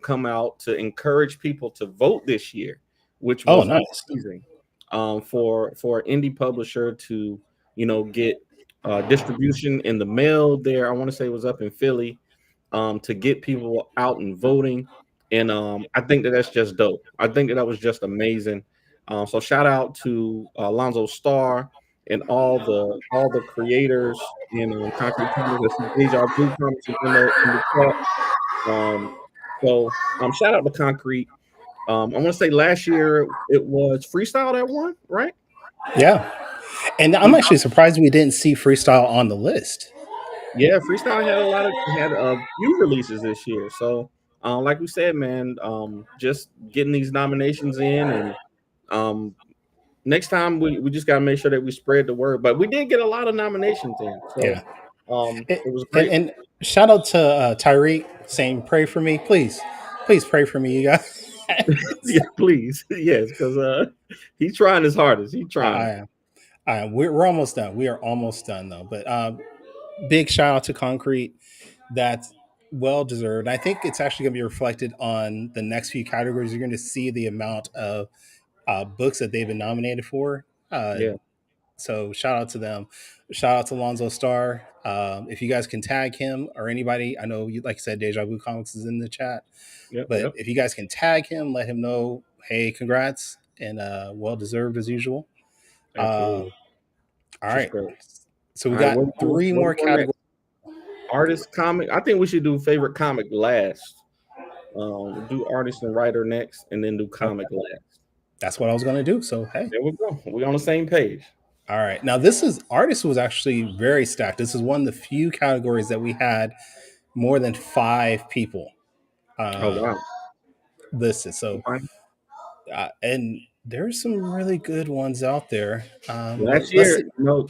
come out to encourage people to vote this year, which Oh, was nice. amazing for an indie publisher to get distribution in the mail. There, I want to say it was up in Philly, to get people out and voting. And I think that's just dope. I think that was just amazing. So shout out to Alonzo Starr and all the creators in Concrete Comics. I see Deja Blue Comics is in the chat. Shout out to Concrete. I want to say last year it was Freestyle that won, right? Yeah. And I'm actually surprised we didn't see freestyle on the list. Yeah, Freestyle had a few releases this year. So, like we said, man, just getting these nominations in, and next time we just gotta make sure that we spread the word. But we did get a lot of nominations in, so Yeah. And, it was and, great. and shout out to Tyreek saying, "Pray for me, please, please pray for me, you guys." Yeah, please, yes, because he's trying his hardest. He's trying. I, we're almost done. We are almost done though. But big shout out to Concrete. That's well deserved. I think it's actually going to be reflected on the next few categories. You're going to see the amount of books that they've been nominated for. Yeah, So shout out to them. Shout out to Lonzo Starr. If you guys can tag him or anybody, I know you like I said, Deja Vu Comics is in the chat. yep, But yep, if you guys can tag him, let him know, hey, congrats and well deserved as usual. Uh, absolutely. all Just right. great. So we All right, got three what more do we want categories. next? Artist comic. I think we should do favorite comic last. Do artist and writer next, and then do Okay. comic last. That's what I was going to do. So, hey, There we go. We on the same page. All right. Now this is artist was actually very stacked. This is one of the few categories that we had more than 5 people Oh uh, wow. listed. So Okay. and there's some really good ones out there. Last Let's year, see.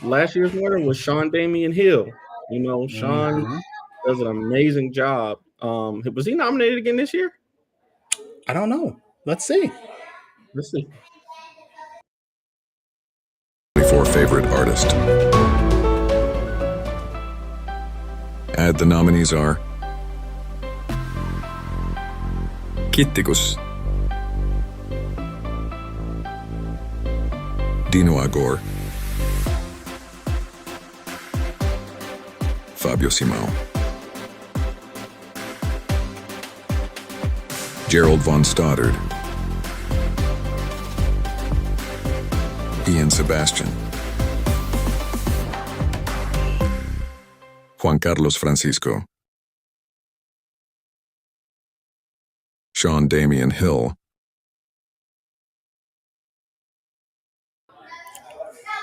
last year's winner was Sean Damian Hill. Sean Mhm. does an amazing job. Was he nominated again this year? I don't know. Let's see. Let's see. 24 favorite artist. Add the nominees are Kittikus, Dino Agor, Fabio Simão, Gerald von Stoddard, Ian Sebastian, Juan Carlos Francisco, Sean Damian Hill,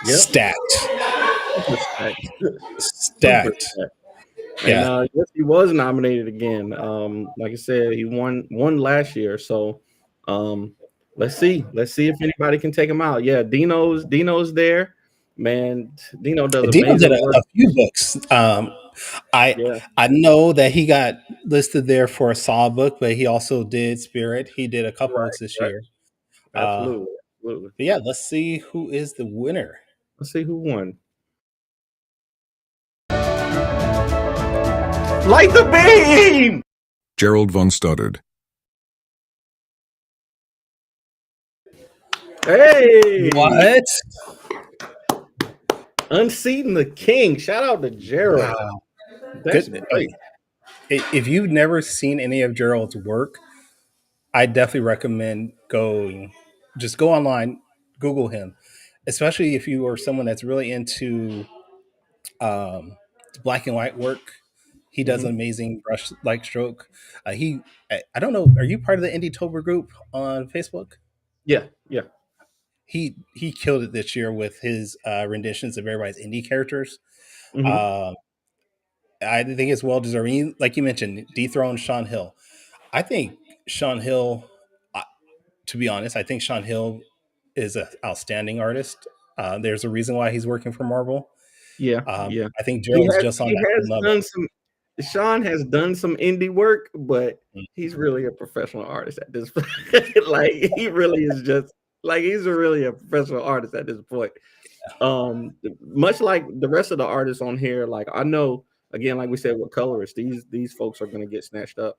Yep. Stacked. Super stacked. Super Stacked. stacked. And Yeah. yes, he was nominated again. Like I said, he won last year. So let's see. Let's see if anybody can take him out. Yeah, Dino's there. Man, Dino does Dino did amazing work. a few books. I Yeah, I know that he got listed there for a Saw book, but he also did Spirit. He did a couple right, books this right. year. Uh, Absolutely. Absolutely. but yeah, let's see who is the winner. Let's see who won. Light the beam! Gerald von Stoddard, Hey! What? Unseating the king. Shout out to Gerald. Wow. That's Good. great. If you've never seen any of Gerald's work, I definitely recommend going. Just go online, Google him, especially if you are someone that's really into um, black and white work. He does Hmm. an amazing brush like stroke. I don't know. Are you part of the Indie group on Facebook? Yeah, yeah. He killed it this year with his renditions of everybody's indie characters. Hmm. Uh, I think it's well deserving. Like you mentioned, dethroned Sean Hill. I think Sean Hill. To be honest, I think Sean Hill is an outstanding artist. There's a reason why he's working for Marvel. Yeah, yeah. I think He Gerald's has just on he that has same level. done some Sean has done some indie work, but Mm. he's really a professional artist at this point. Like he really is just like he's really a professional artist at this point. Much like the rest of the artists on here, like I know again, like we said with colorists, these folks are gonna get snatched up.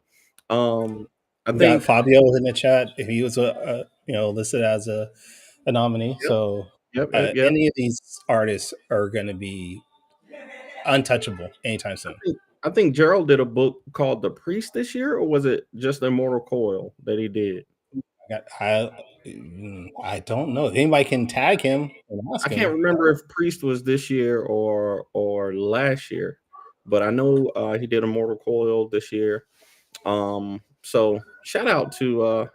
Um, I We got think Fabio in the chat. If he was listed as a nominee, yep, so yep, yep, yep. any of these artists are going to be untouchable anytime I soon. think I think Gerald did a book called The Priest this year, or was it just Immortal Coil that he did? I don't know. If anybody can tag him and I ask can't him. remember if Priest was this year or last year, but I know he did Immortal Coil this year. So shout out to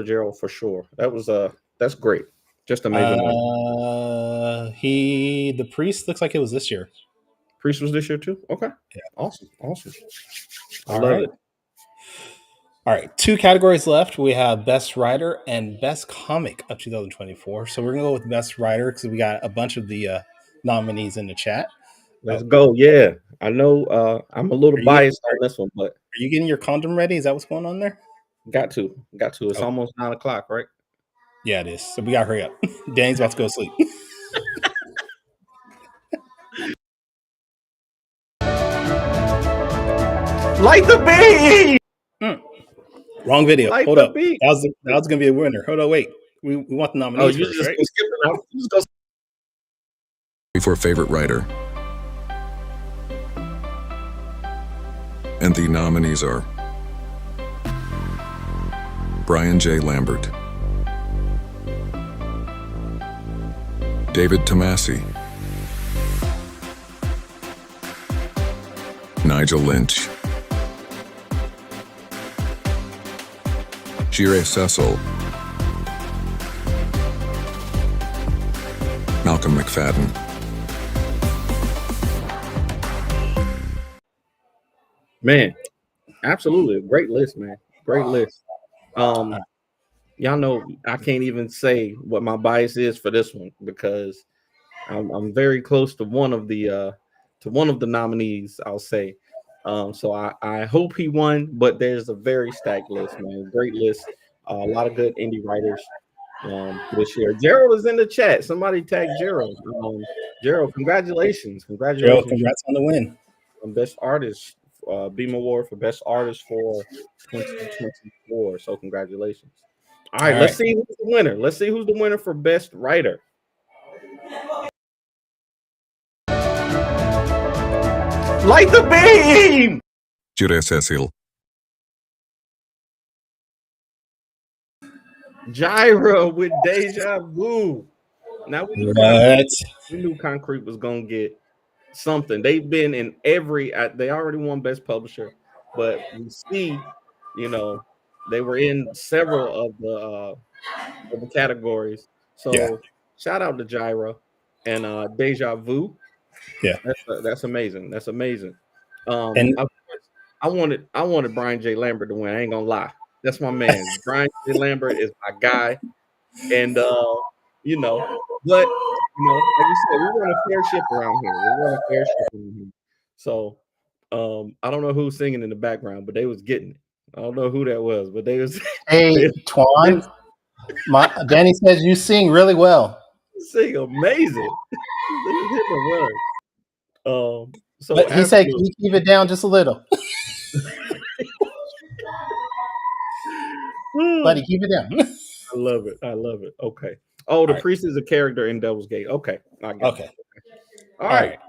Gerald for sure. That's great. Just amazing work. The priest looks like it was this year. Priest was this year too. Okay, Yeah. awesome. I All love right. it. All right. 2 categories left. We have Best Writer and Best Comic of 2024. So we're gonna go with Best Writer because we got a bunch of the nominees in the chat. Let's go. Yeah, I know. I'm a little Are you biased are, on this one, but are you getting your condom ready? Is that what's going on there? got to. It's Oh, almost 9 o'clock, right? yeah, it is. So we gotta hurry up. Danny's about to go to sleep. Light the beam. Wrong video. Light Hold the up. beam. That was gonna be a winner. Hold on, wait. We want the Oh, nominees you first, just right? gonna skip it out. You just gonna for favorite writer. And the nominees are Brian J. Lambert, David Tomasi, Nigel Lynch, Jire Cecil, Malcolm Malcolm McFadden. Man, absolutely a great list, man. Great list. Um, y'all know I can't even say what my bias is for this one because I'm very close to one of the nominees. I'll say. So I hope he won, but there's a very stacked list, man. Great list. A lot of good indie writers this year. Gerald is in the chat. Somebody tag Gerald. Gerald, congratulations, Gerald, congratulations congrats on the win. on best artist, B.E.A.M award for best artist for 2024. So congratulations. All All right, let's right. see who's the winner. Let's see who's the winner for best writer. Light the beam. Jure Cecil. Gyra with Deja Vu. Now What? we knew Concrete was gonna get something. They've been in every. They already won Best Publisher, but we see, you know, they were in several of the categories. Yeah. So shout out to Gyra and Deja Vu. Yeah. That's amazing. That's amazing. And Of course, I wanted Brian J. Lambert to win. I ain't gonna lie. That's my man. Brian J. Lambert is my guy. And you know, but like you said, we run a fair ship around here. We run a fair ship around here. So I don't know who's singing in the background, but they was getting it. I don't know who that was, but they was hey, they, they Twan, Danny says you sing really well, sing amazing. They was hitting a run. So but he said, "Can absolutely. you keep it down just a little, buddy? Keep it down." I love it. I love it. Okay. Oh, the All right. priest is a character in Devil's Gate. Okay, I got it. Okay. All All right. right.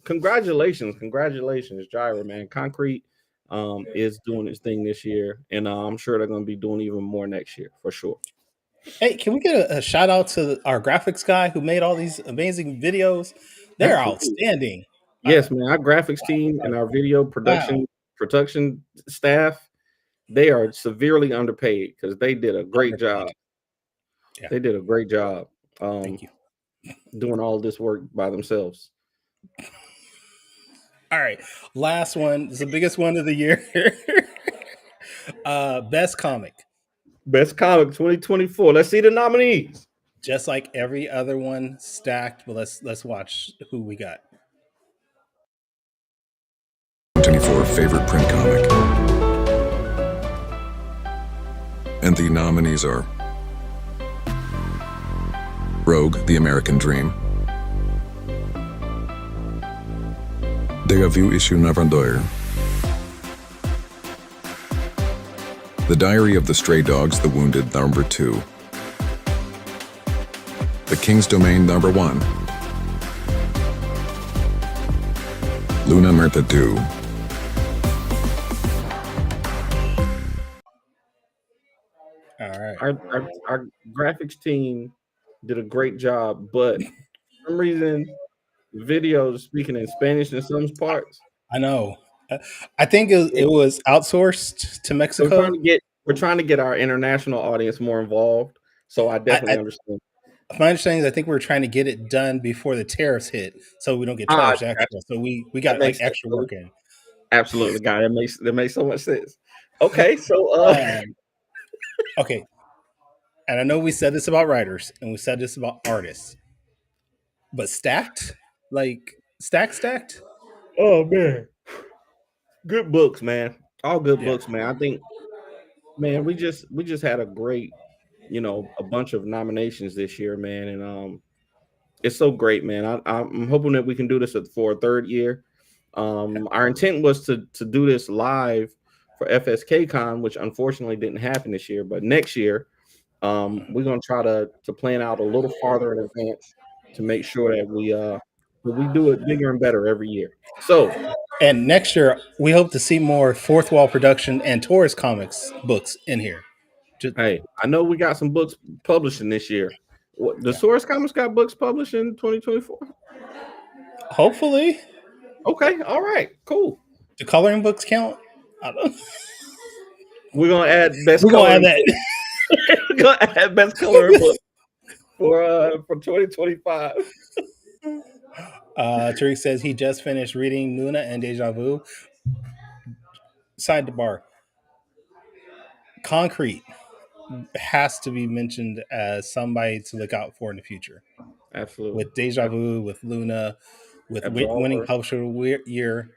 Congratulations, Gyra, man. Concrete is doing its thing this year, and I'm sure they're going to be doing even more next year for sure. Hey, can we get a shout out to our graphics guy who made all these amazing videos? They're Absolutely. outstanding. Yes, man. Our graphics team and our video Wow. production staff, they are severely underpaid because they did a great job. Yeah. They did a great job Thank you. doing all this work by themselves. All right. Last one. This is the biggest one of the year. Best comic. Best comic 2024. Let's see the nominees. Just like every other one, stacked. But let's watch who we got. 2024 favorite print comic. And the nominees are Rogue, The American Dream, Deja Vu issue number 2, The Diary of the Stray Dogs, The Wounded number 2, The King's Domain number 1, Luna Merta 2. All right. Our graphics team did a great job, but for some reason, videos speaking in Spanish in some parts. I know. I think it was outsourced to Mexico. We're trying to get our international audience more involved. So I definitely understand. My understanding is I think we were trying to get it done before the tariffs hit, so we don't get charged extra. So we got like extra work in. Absolutely, guy. That makes so much sense. Okay, so okay, and I know we said this about writers and we said this about artists, but stacked, like stacked. oh man, good books, man. All good Yeah. books, man. I think, man, we just had a great, a bunch of nominations this year, man, and it's so great, man. I'm hoping that we can do this for a third year. Our intent was to do this live for FSK Con, which unfortunately didn't happen this year. But next year, we're gonna try to plan out a little farther in advance to make sure that we do it bigger and better every year. So, and next year we hope to see more fourth wall production and tourist comics books in here. hey, I know we got some books publishing this year. The Source Comics got books published in 2024. Hopefully. Okay, all right, cool. Do coloring books count? I don't know. We're gonna add best We're gonna add coloring. that. We're gonna add best coloring book. for 2025. Tariq says he just finished reading Luna and Deja Vu. Sidebar. Concrete has to be mentioned as somebody to look out for in the future. Absolutely. With Deja Vu, with Luna, with winning Absolver. publisher year,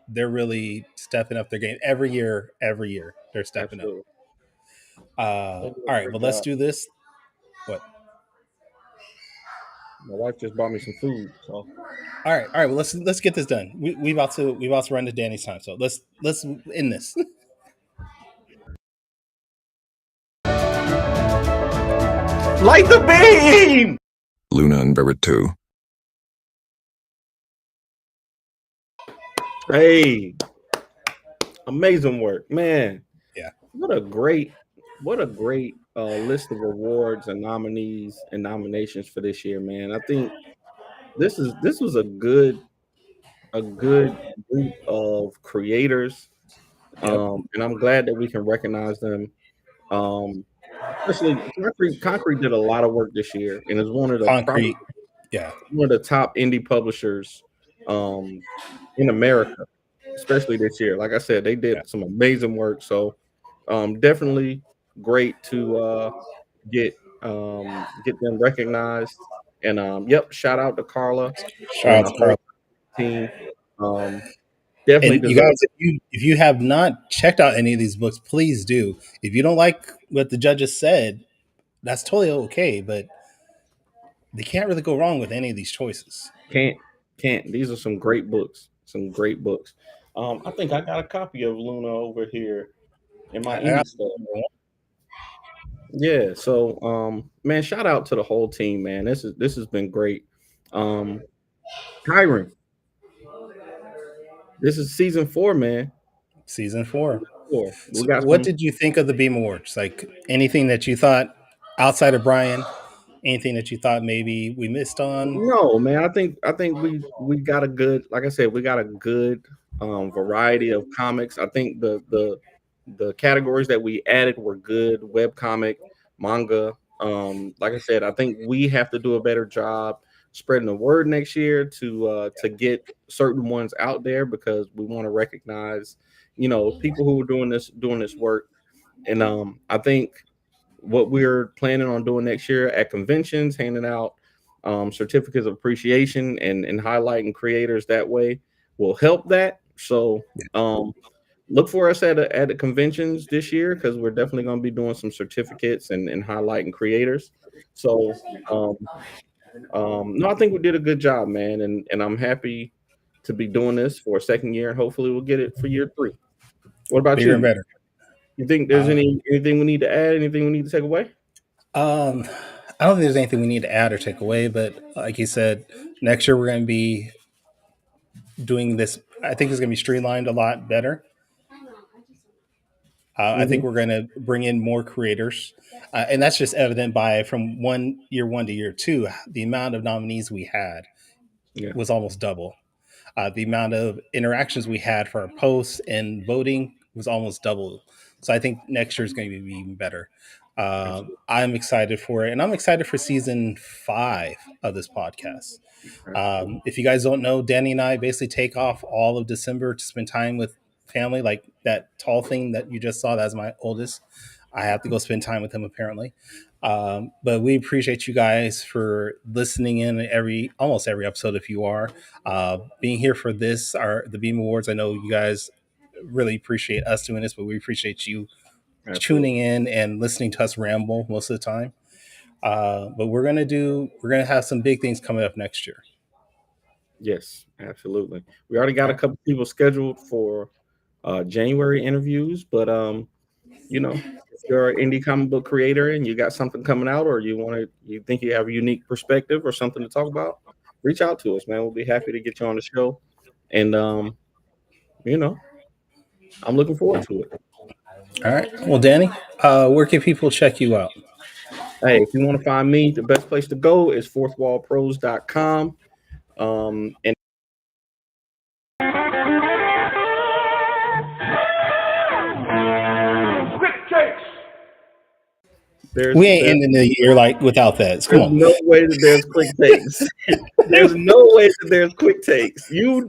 they're really stepping up their game every year. Every year, they're stepping up. Absolutely. They do All a right, great well, let's job. do this. What? My wife just bought me some food, so All right. Well, let's get this done. We about to run to Danny's time, so let's end this. light the beam. Luna Unveil 2. Hey, amazing work, man. Yeah. What a great, what a great list of awards and nominees and nominations for this year, man. I think this was a good group of creators, Yep. and I'm glad that we can recognize them. Um, Especially Concrete did a lot of work this year, and is one of the probably Concrete. Yeah. one of the top indie publishers um, in America, especially this year. Like I said, they Yeah. did some amazing work. So definitely great to get them recognized. And yep, shout out to Carla Shout and out the to whole Carl. team. Um, Definitely And you deserve guys, if you have not checked out any of these books, please do. If you don't like what the judges said, that's totally okay. But they can't really go wrong with any of these choices. Can't can't. These are some great books. Some great books. I think I got a copy of Luna over here in my I got indie stuff. Yeah. So man, shout out to the whole team, man. This has been great. Um Kyron, this is season 4, man. season 4. Four. We So, got what some. did you think of the Beam Awards? Like anything that you thought outside of Brian, anything that you thought maybe we missed on? No, man. I think we got a good, like I said, we got a good variety of comics. I think the categories that we added were good. Web comic, manga. Like I said, I think we have to do a better job spreading the word next year to get certain ones out there because we want to recognize, people who are doing this work. And I think what we're planning on doing next year at conventions, handing out certificates of appreciation and highlighting creators that way will help that. So look for us at the conventions this year because we're definitely going to be doing some certificates and highlighting creators. So no, I think we did a good job, man, and I'm happy to be doing this for a second year, and hopefully we'll get it for year 3. What about Bigger and you? better. You think there's Uh, anything we need to add? Anything we need to take away? um, I don't think there's anything we need to add or take away, but like you said, next year we're going to be doing this. I think it's going to be streamlined a lot better. I think Hmm. we're going to bring in more creators, and that's just evident by from one to year 2, the amount of nominees we had Yeah, was almost double. The amount of interactions we had for our posts and voting was almost double. So I think next year is going to be even better. absolutely, I'm excited for it, and I'm excited for season 5 of this podcast. absolutely. If you guys don't know, Danny and I basically take off all of December to spend time with family. Like that tall thing that you just saw, that's my oldest. I have to go spend time with him apparently. But we appreciate you guys for listening in almost every episode. If you are being here for this, the Beam Awards, I know you guys really appreciate us doing this, but we appreciate you Absolutely. tuning in and listening to us ramble most of the time. But we're gonna have some big things coming up next year. Yes, absolutely. We already got All a right. couple people scheduled for January interviews, but if you're an indie comic book creator and you got something coming out, or you think you have a unique perspective or something to talk about, reach out to us, man. We'll be happy to get you on the show. And you know, I'm looking forward to it. All right. Well, Danny, where can people check you out? Hey, if you want to find me, the best place to go is fourthwallpros.com. And Quick takes. There's We ain't there's ending the year like without that. Come there's on. no way that there's quick takes. There's no way that there's quick takes. You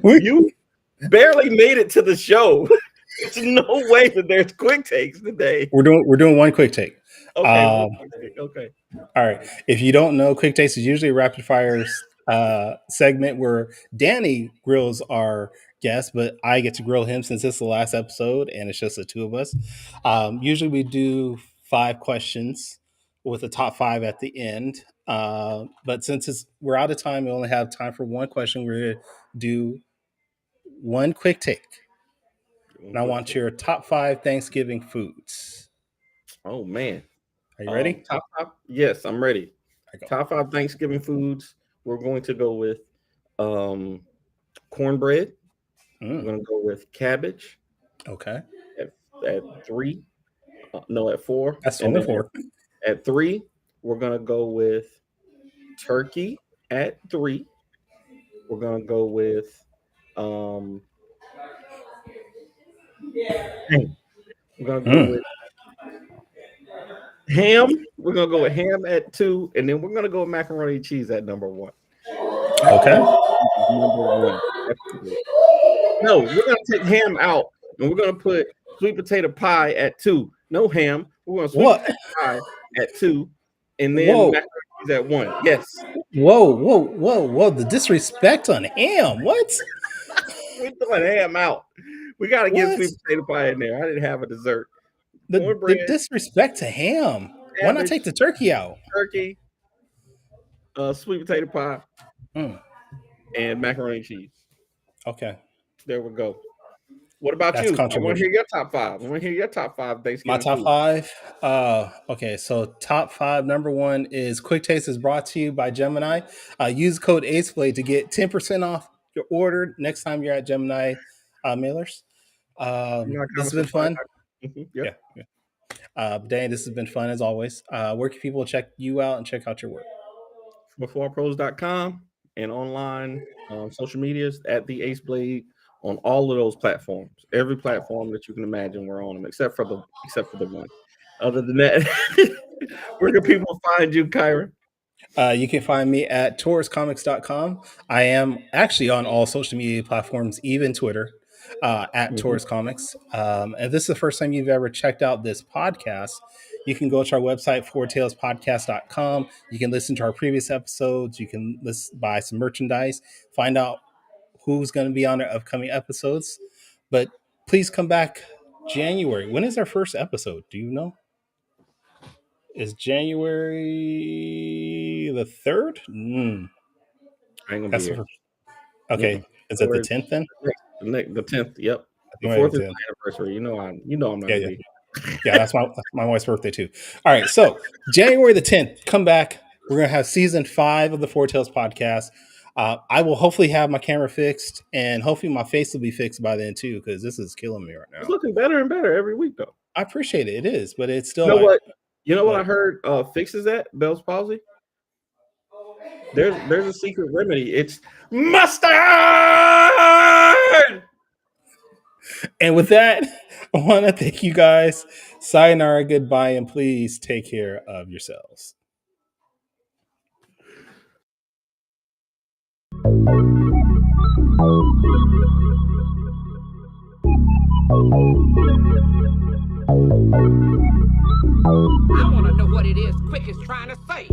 barely made it to the show. There's no way that there's quick takes today. We're doing one quick take. Okay, one quick take. Okay. All right. If you don't know, quick takes is usually a rapid fire segment where Danny grills our guest, but I get to grill him since this is the last episode and it's just the two of us. Usually we do 5 questions with the top 5 at the end. But since we're out of time, we only have time for one question. We're going to do one quick take. And I want your top 5 Thanksgiving foods. Oh man. Are you ready? Top 5? Yes, I'm ready. I go. Top 5 Thanksgiving foods. We're going to go with cornbread. We're going to go with cabbage Okay. at 3. No, at 4. That's And only then 4. At 3, we're going to go with turkey at 3. We're going to go with ham. We're going to go with ham. We're going to go with ham at 2, and then we're going to go with macaroni and cheese at number 1. Okay. Number 1. No, we're going to take ham out, and we're going to put sweet potato pie at 2. No ham. We're going to sweet potato pie at 2, and then macaroni and cheese at 1. Yes. Whoa. The disrespect on ham. What? We're throwing ham out. We got to get sweet potato pie in there. I didn't have a dessert. The disrespect to ham. Why not take the turkey out? Turkey, sweet potato pie, and macaroni and cheese. Okay. There we go. What about you? I want to hear your top 5. I want to hear your top 5 Thanksgiving. My top 5? Okay, so top 5, number 1 is Quick Taste is brought to you by Gemini. Use code ACEPLAY to get 10% off your order next time you're at Gemini mailers. This has been fun. Yeah. Danny, this has been fun as always. Where can people check you out and check out your work? 4pros.com and online social medias at the Ace Blade on all of those platforms. Every platform that you can imagine, we're on them, except for the one. Other than that, where can people find you, Kyron? You can find me at tauruscomics.com. I am actually on all social media platforms, even Twitter, at Taurus Comics. If this is the first time you've ever checked out this podcast, you can go to our website, fourtailspodcast.com. You can listen to our previous episodes. You can buy some merchandise, find out who's going to be on our upcoming episodes. But please come back January. When is our first episode? Do you know? Is January the 3rd? I ain't gonna be here. Okay. Is it the 10th then? The 10th. Yep. The 4th is my anniversary. You know I'm not gonna be here. Yeah, that's my wife's birthday too. All right, so January the 10th, come back. We're gonna have season 5 of the Four Tails podcast. I will hopefully have my camera fixed, and hopefully my face will be fixed by then too, because this is killing me right now. It's looking better and better every week, though. I appreciate it. It is, but it's still. You know what I heard fixes that Bell's palsy. There's a secret remedy. It's mustard. And with that, I want to thank you guys. Sayonara, goodbye, and please take care of yourselves. I want to know what it is Quick is trying to say.